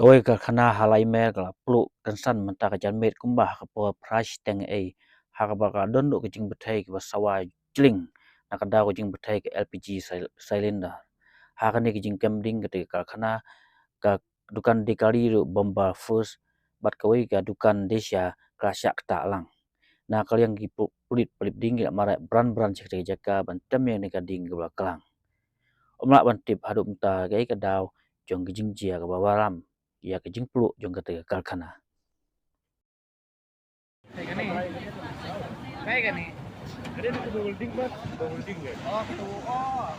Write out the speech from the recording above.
Kawai Karkhana halai mer kala pluk kansan mentah kajan met kumbah kapur price teng hakabaka dondo kejing betai ke basawa jling nakada kejing betai ke LPG cylinder hakane kejing kemding ke Karkhana ka dukan dikali bomba first bat kawai ka dukan desya krasyak tak lang na kalian ki pulit pelip ding mara brand cek jaka bantem yang nekading ke belakang omlak bantip haduk menta gai ka daw jong kejing jia ke bawaram ya kejing peluk jong kata Karkhana. Kayak gini. Ada holding mas, holding ya. Oh,